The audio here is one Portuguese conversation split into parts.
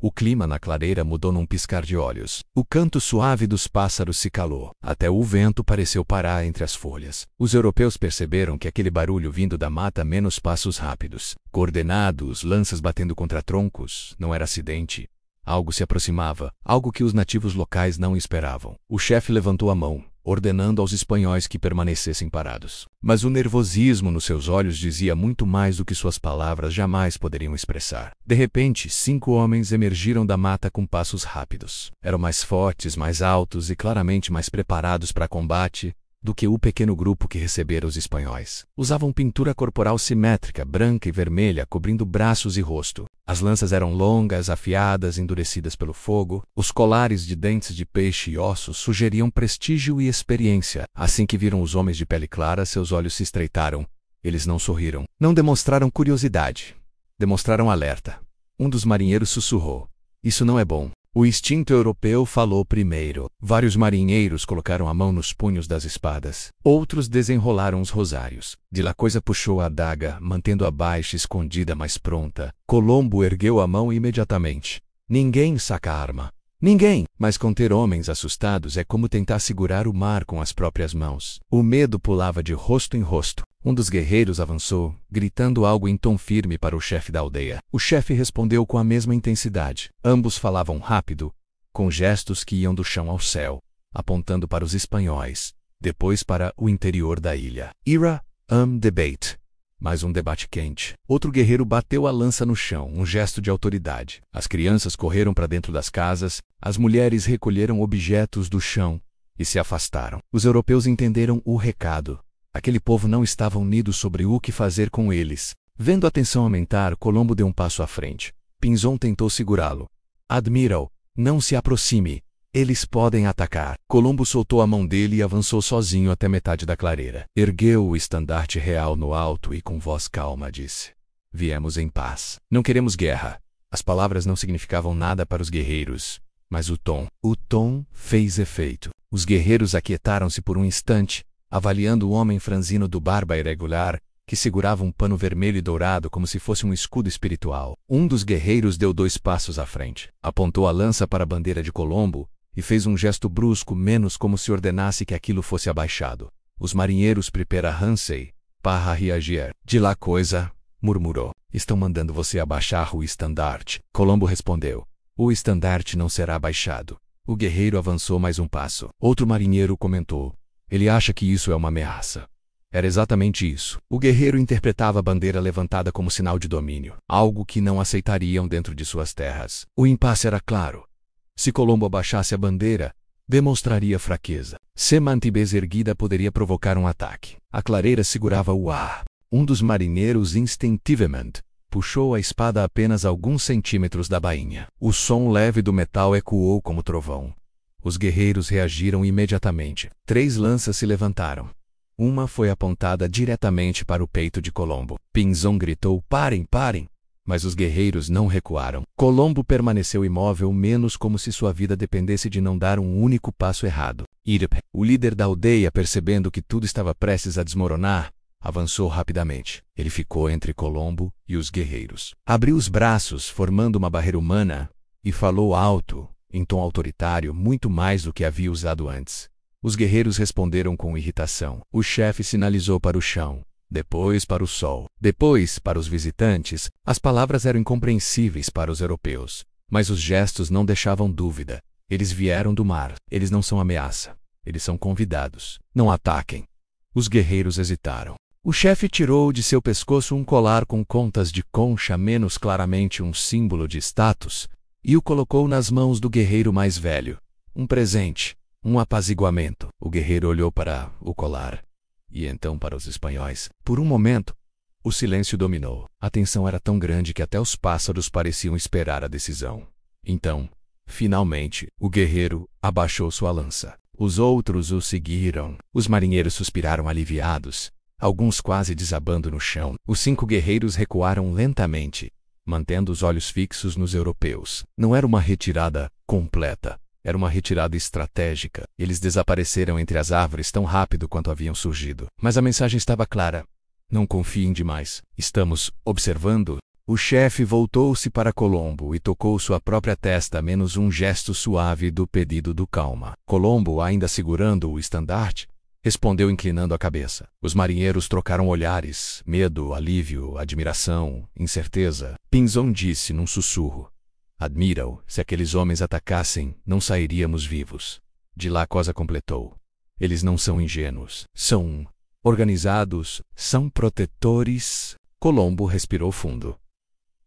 O clima na clareira mudou num piscar de olhos. O canto suave dos pássaros se calou. Até o vento pareceu parar entre as folhas. Os europeus perceberam que aquele barulho vindo da mata menos passos rápidos, coordenados, lanças batendo contra troncos, não era acidente. Algo se aproximava, algo que os nativos locais não esperavam. O chefe levantou a mão, ordenando aos espanhóis que permanecessem parados. Mas o nervosismo nos seus olhos dizia muito mais do que suas palavras jamais poderiam expressar. De repente, 5 homens emergiram da mata com passos rápidos. Eram mais fortes, mais altos e claramente mais preparados para combate do que o pequeno grupo que recebera os espanhóis. Usavam pintura corporal simétrica, branca e vermelha, cobrindo braços e rosto. As lanças eram longas, afiadas, endurecidas pelo fogo. Os colares de dentes de peixe e ossos sugeriam prestígio e experiência. Assim que viram os homens de pele clara, seus olhos se estreitaram. Eles não sorriram. Não demonstraram curiosidade. Demonstraram alerta. Um dos marinheiros sussurrou: "Isso não é bom." O instinto europeu falou primeiro. Vários marinheiros colocaram a mão nos punhos das espadas. Outros desenrolaram os rosários. De la Coisa puxou a adaga, mantendo-a baixa, escondida, mas pronta. Colombo ergueu a mão imediatamente. Ninguém saca a arma. Ninguém! Mas conter homens assustados é como tentar segurar o mar com as próprias mãos. O medo pulava de rosto em rosto. Um dos guerreiros avançou, gritando algo em tom firme para o chefe da aldeia. O chefe respondeu com a mesma intensidade. Ambos falavam rápido, com gestos que iam do chão ao céu, apontando para os espanhóis, depois para o interior da ilha. Ira, debate. Mais um debate quente. Outro guerreiro bateu a lança no chão, um gesto de autoridade. As crianças correram para dentro das casas, as mulheres recolheram objetos do chão e se afastaram. Os europeus entenderam o recado. Aquele povo não estava unido sobre o que fazer com eles. Vendo a tensão aumentar, Colombo deu um passo à frente. Pinzon tentou segurá-lo. "Admiral, não se aproxime. Eles podem atacar." Colombo soltou a mão dele e avançou sozinho até metade da clareira. Ergueu o estandarte real no alto e com voz calma disse: "Viemos em paz. Não queremos guerra." As palavras não significavam nada para os guerreiros, mas o tom fez efeito. Os guerreiros aquietaram-se por um instante, avaliando o homem franzino do barba irregular, que segurava um pano vermelho e dourado como se fosse um escudo espiritual. Um dos guerreiros deu 2 passos à frente, apontou a lança para a bandeira de Colombo e fez um gesto brusco, menos como se ordenasse que aquilo fosse abaixado. Os marinheiros prepara Hansei para reagir. "De la Coisa", murmurou. "Estão mandando você abaixar o estandarte." Colombo respondeu: "O estandarte não será abaixado." O guerreiro avançou mais um passo. Outro marinheiro comentou: "Ele acha que isso é uma ameaça." Era exatamente isso. O guerreiro interpretava a bandeira levantada como sinal de domínio, algo que não aceitariam dentro de suas terras. O impasse era claro. Se Colombo abaixasse a bandeira, demonstraria fraqueza. Se mantivesse erguida, poderia provocar um ataque. A clareira segurava o ar. Um dos marinheiros instintivamente puxou a espada apenas alguns centímetros da bainha. O som leve do metal ecoou como trovão. Os guerreiros reagiram imediatamente. 3 lanças se levantaram. Uma foi apontada diretamente para o peito de Colombo. Pinzon gritou: "Parem, parem!" Mas os guerreiros não recuaram. Colombo permaneceu imóvel, menos como se sua vida dependesse de não dar um único passo errado. Irp, o líder da aldeia, percebendo que tudo estava prestes a desmoronar, avançou rapidamente. Ele ficou entre Colombo e os guerreiros. Abriu os braços, formando uma barreira humana, e falou alto, em tom autoritário, muito mais do que havia usado antes. Os guerreiros responderam com irritação. O chefe sinalizou para o chão, depois para o sol, depois para os visitantes. As palavras eram incompreensíveis para os europeus, mas os gestos não deixavam dúvida. Eles vieram do mar. Eles não são ameaça. Eles são convidados. Não ataquem. Os guerreiros hesitaram. O chefe tirou de seu pescoço um colar com contas de concha, menos claramente um símbolo de status, e o colocou nas mãos do guerreiro mais velho. Um presente. Um apaziguamento. O guerreiro olhou para o colar, e então para os espanhóis. Por um momento, o silêncio dominou. A tensão era tão grande que até os pássaros pareciam esperar a decisão. Então, finalmente, o guerreiro abaixou sua lança. Os outros o seguiram. Os marinheiros suspiraram aliviados, alguns quase desabando no chão. Os 5 guerreiros recuaram lentamente, mantendo os olhos fixos nos europeus. Não era uma retirada completa. Era uma retirada estratégica. Eles desapareceram entre as árvores tão rápido quanto haviam surgido. Mas a mensagem estava clara. Não confiem demais. Estamos observando O chefe voltou-se para Colombo e tocou sua própria testa, menos um gesto suave do pedido do calma. Colombo, ainda segurando o estandarte, respondeu inclinando a cabeça. Os marinheiros trocaram olhares, medo, alívio, admiração, incerteza. Pinzon disse num sussurro: "Admira-o. Se aqueles homens atacassem, não sairíamos vivos." De lá Cosa completou: "Eles não são ingênuos. São organizados, são protetores." Colombo respirou fundo.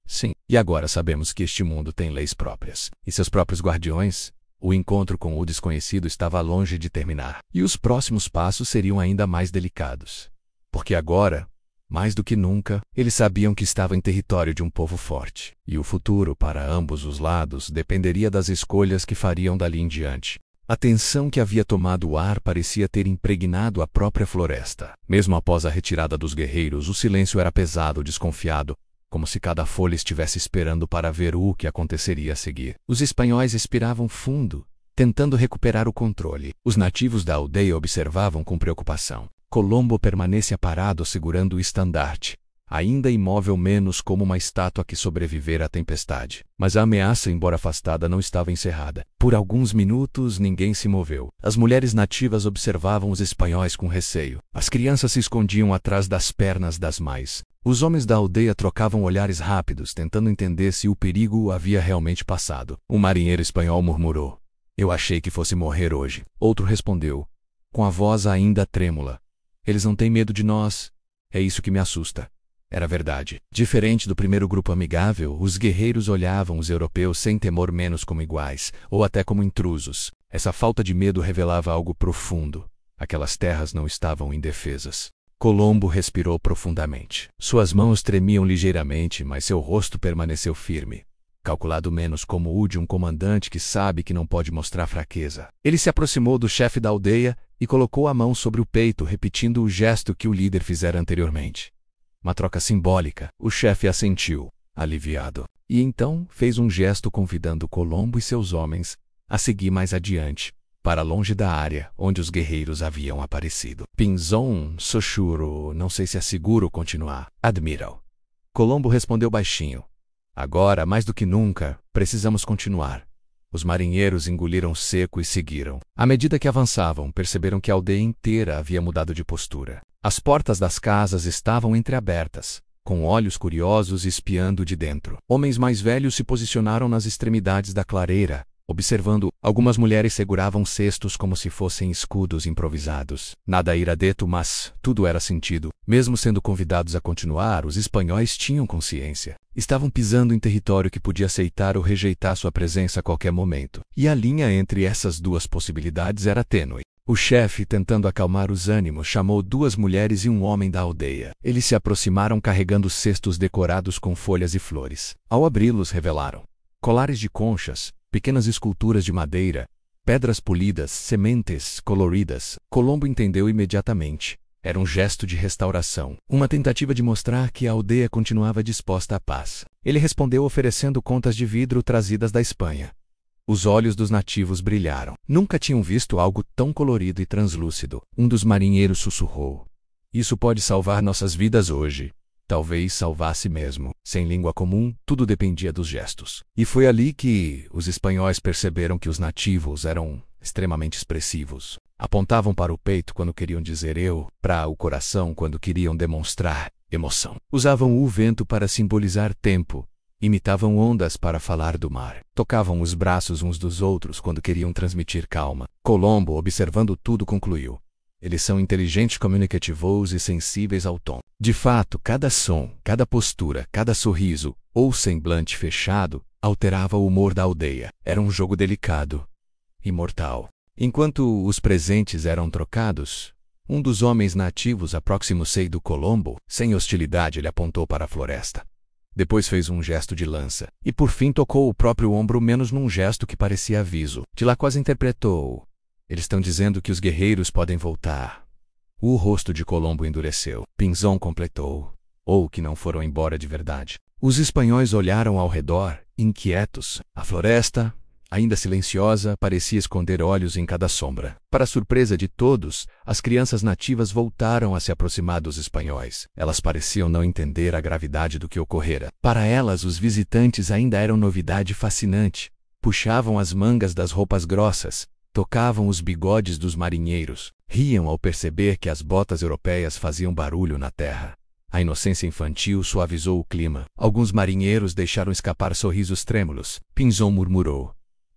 Sim, e agora sabemos que este mundo tem leis próprias e seus próprios guardiões. O encontro com o desconhecido estava longe de terminar, e os próximos passos seriam ainda mais delicados. Porque agora, mais do que nunca, eles sabiam que estavam em território de um povo forte, e o futuro para ambos os lados dependeria das escolhas que fariam dali em diante. A tensão que havia tomado o ar parecia ter impregnado a própria floresta. Mesmo após a retirada dos guerreiros, o silêncio era pesado, desconfiado, como se cada folha estivesse esperando para ver o que aconteceria a seguir. Os espanhóis respiravam fundo, tentando recuperar o controle. Os nativos da aldeia observavam com preocupação. Colombo permanecia parado segurando o estandarte, ainda imóvel, menos como uma estátua que sobrevivera à tempestade. Mas a ameaça, embora afastada, não estava encerrada. Por alguns minutos ninguém se moveu. As mulheres nativas observavam os espanhóis com receio. As crianças se escondiam atrás das pernas das mães. Os homens da aldeia trocavam olhares rápidos, tentando entender se o perigo havia realmente passado. Um marinheiro espanhol murmurou: "Eu achei que fosse morrer hoje." Outro respondeu, com a voz ainda trêmula: "Eles não têm medo de nós. É isso que me assusta." Era verdade. Diferente do primeiro grupo amigável, os guerreiros olhavam os europeus sem temor, menos como iguais, ou até como intrusos. Essa falta de medo revelava algo profundo. Aquelas terras não estavam indefesas. Colombo respirou profundamente. Suas mãos tremiam ligeiramente, mas seu rosto permaneceu firme, calculado menos como o de um comandante que sabe que não pode mostrar fraqueza. Ele se aproximou do chefe da aldeia e colocou a mão sobre o peito, repetindo o gesto que o líder fizera anteriormente. Uma troca simbólica. O chefe assentiu, aliviado, e então fez um gesto convidando Colombo e seus homens a seguir mais adiante, para longe da área onde os guerreiros haviam aparecido. Pinzon sussurrou: "Não sei se é seguro continuar." "Admiral." Colombo respondeu baixinho: "Agora, mais do que nunca, precisamos continuar." Os marinheiros engoliram seco e seguiram. À medida que avançavam, perceberam que a aldeia inteira havia mudado de postura. As portas das casas estavam entreabertas, com olhos curiosos espiando de dentro. Homens mais velhos se posicionaram nas extremidades da clareira, observando. Algumas mulheres seguravam cestos como se fossem escudos improvisados. Nada iradeto, mas tudo era sentido. Mesmo sendo convidados a continuar, os espanhóis tinham consciência. Estavam pisando em território que podia aceitar ou rejeitar sua presença a qualquer momento. E a linha entre essas duas possibilidades era tênue. O chefe, tentando acalmar os ânimos, chamou duas mulheres e um homem da aldeia. Eles se aproximaram carregando cestos decorados com folhas e flores. Ao abri-los, revelaram colares de conchas, pequenas esculturas de madeira, pedras polidas, sementes coloridas. Colombo entendeu imediatamente. Era um gesto de restauração, uma tentativa de mostrar que a aldeia continuava disposta à paz. Ele respondeu oferecendo contas de vidro trazidas da Espanha. Os olhos dos nativos brilharam. Nunca tinham visto algo tão colorido e translúcido. Um dos marinheiros sussurrou: "Isso pode salvar nossas vidas hoje." Talvez salvasse mesmo. Sem língua comum, tudo dependia dos gestos. E foi ali que os espanhóis perceberam que os nativos eram extremamente expressivos. Apontavam para o peito quando queriam dizer eu, para o coração quando queriam demonstrar emoção. Usavam o vento para simbolizar tempo. Imitavam ondas para falar do mar. Tocavam os braços uns dos outros quando queriam transmitir calma. Colombo, observando tudo, concluiu: "Eles são inteligentes, comunicativos e sensíveis ao tom." De fato, cada som, cada postura, cada sorriso ou semblante fechado alterava o humor da aldeia. Era um jogo delicado, imortal. Enquanto os presentes eram trocados, um dos homens nativos aproximou-se do Colombo. Sem hostilidade, ele apontou para a floresta. Depois fez um gesto de lança, e por fim tocou o próprio ombro, menos num gesto que parecia aviso. De lá quase interpretou: "Eles estão dizendo que os guerreiros podem voltar." O rosto de Colombo endureceu. Pinzon completou: "Ou que não foram embora de verdade." Os espanhóis olharam ao redor, inquietos. A floresta, ainda silenciosa, parecia esconder olhos em cada sombra. Para a surpresa de todos, as crianças nativas voltaram a se aproximar dos espanhóis. Elas pareciam não entender a gravidade do que ocorrera. Para elas, os visitantes ainda eram novidade fascinante. Puxavam as mangas das roupas grossas, tocavam os bigodes dos marinheiros, riam ao perceber que as botas europeias faziam barulho na terra. A inocência infantil suavizou o clima. Alguns marinheiros deixaram escapar sorrisos trêmulos. Pinzon murmurou: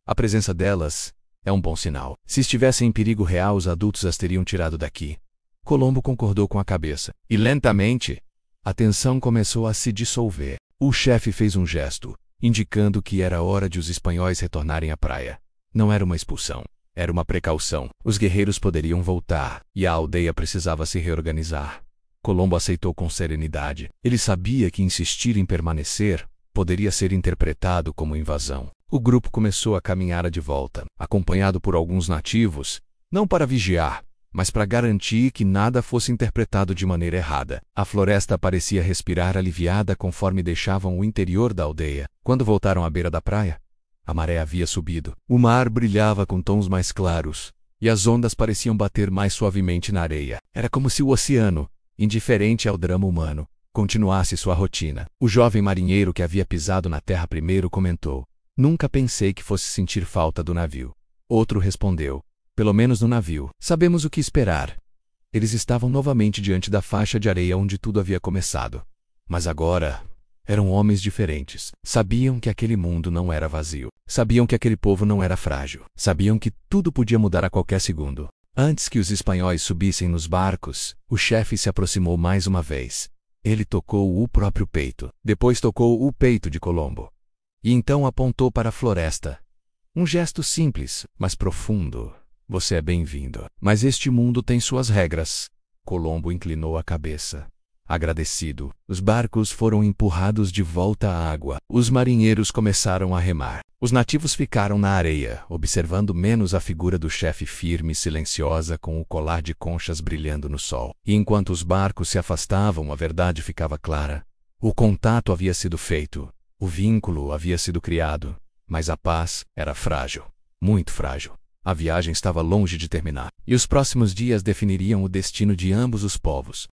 a presença delas é um bom sinal. Se estivessem em perigo real, os adultos as teriam tirado daqui. Colombo concordou com a cabeça. E lentamente, a tensão começou a se dissolver. O chefe fez um gesto, indicando que era hora de os espanhóis retornarem à praia. Não era uma expulsão. Era uma precaução. Os guerreiros poderiam voltar, e a aldeia precisava se reorganizar. Colombo aceitou com serenidade. Ele sabia que insistir em permanecer poderia ser interpretado como invasão. O grupo começou a caminhar de volta, acompanhado por alguns nativos, não para vigiar, mas para garantir que nada fosse interpretado de maneira errada. A floresta parecia respirar aliviada conforme deixavam o interior da aldeia. Quando voltaram à beira da praia, a maré havia subido. O mar brilhava com tons mais claros, e as ondas pareciam bater mais suavemente na areia. Era como se o oceano, indiferente ao drama humano, continuasse sua rotina. O jovem marinheiro que havia pisado na terra primeiro comentou: nunca pensei que fosse sentir falta do navio. Outro respondeu: pelo menos no navio. Sabemos o que esperar. Eles estavam novamente diante da faixa de areia onde tudo havia começado. Mas agora eram homens diferentes. Sabiam que aquele mundo não era vazio. Sabiam que aquele povo não era frágil. Sabiam que tudo podia mudar a qualquer segundo. Antes que os espanhóis subissem nos barcos, o chefe se aproximou mais uma vez. Ele tocou o próprio peito. Depois tocou o peito de Colombo. E então apontou para a floresta. Um gesto simples, mas profundo. Você é bem-vindo. Mas este mundo tem suas regras. Colombo inclinou a cabeça. Agradecido, os barcos foram empurrados de volta à água. Os marinheiros começaram a remar. Os nativos ficaram na areia, observando menos a figura do chefe firme e silenciosa com o colar de conchas brilhando no sol. E enquanto os barcos se afastavam, a verdade ficava clara. O contato havia sido feito, o vínculo havia sido criado, mas a paz era frágil, muito frágil. A viagem estava longe de terminar, e os próximos dias definiriam o destino de ambos os povos.